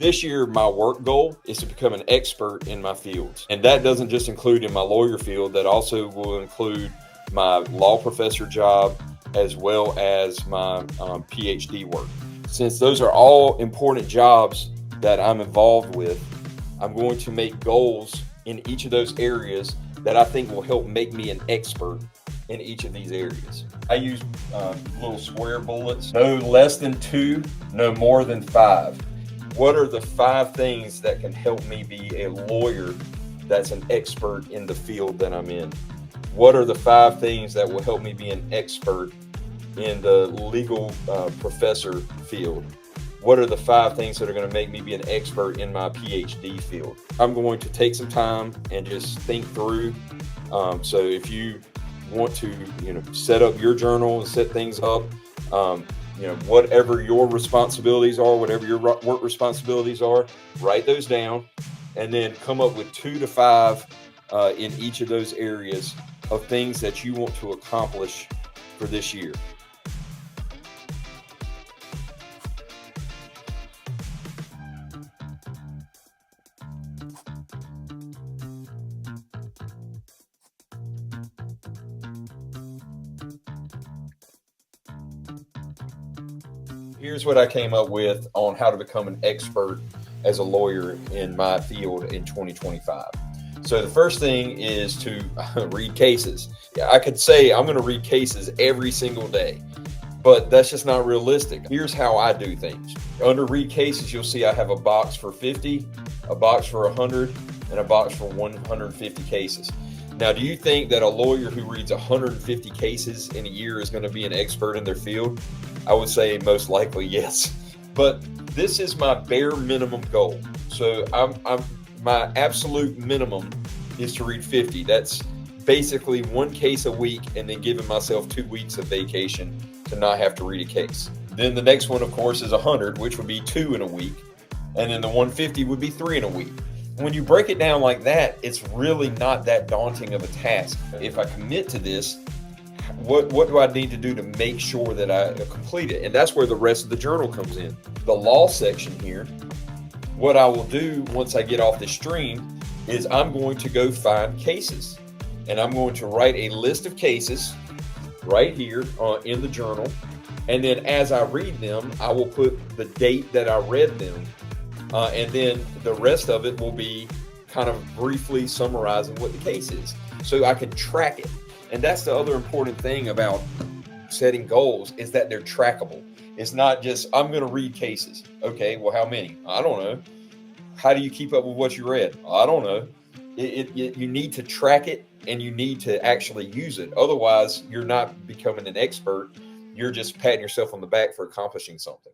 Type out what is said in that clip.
This year, my work goal is to become an expert in my fields. And that doesn't just include in my lawyer field, that also will include my law professor job as well as my PhD work. Since those are all important jobs that I'm involved with, I'm going to make goals in each of those areas that I think will help make me an expert in each of these areas. I use little square bullets, no less than 2, no more than 5. What are the 5 things that can help me be a lawyer that's an expert in the field that I'm in? What are the 5 things that will help me be an expert in the legal professor field? What are the 5 things that are going to make me be an expert in my PhD field? I'm going to take some time and just think through. So if you want to, set up your journal and set things up, whatever your responsibilities are, whatever your work responsibilities are, write those down, and then come up with 2 to 5 in each of those areas of things that you want to accomplish for this year. Here's what I came up with on how to become an expert as a lawyer in my field in 2025. So the first thing is to read cases. I could say I'm going to read cases every single day, but that's just not realistic. Here's how I do things. Under read cases, you'll see I have a box for 50, a box for 100, and a box for 150 cases. Now, do you think that a lawyer who reads 150 cases in a year is going to be an expert in their field? I would say most likely yes. But this is my bare minimum goal. So my absolute minimum is to read 50. That's basically 1 case a week, and then giving myself 2 weeks of vacation to not have to read a case. Then the next one, of course, is 100, which would be 2 in a week. And then the 150 would be 3 in a week. When you break it down like that, it's really not that daunting of a task. If I commit to this, what do I need to do to make sure that I complete it? And that's where the rest of the journal comes in. The law section here, what I will do once I get off the stream is I'm going to go find cases. And I'm going to write a list of cases right here in the journal. And then as I read them, I will put the date that I read them. And then the rest of it will be kind of briefly summarizing what the case is, so I can track it. And that's the other important thing about setting goals, is that they're trackable. It's not just, I'm going to read cases. Okay, well, how many? I don't know. How do you keep up with what you read? I don't know. You need to track it, and you need to actually use it. Otherwise, you're not becoming an expert. You're just patting yourself on the back for accomplishing something.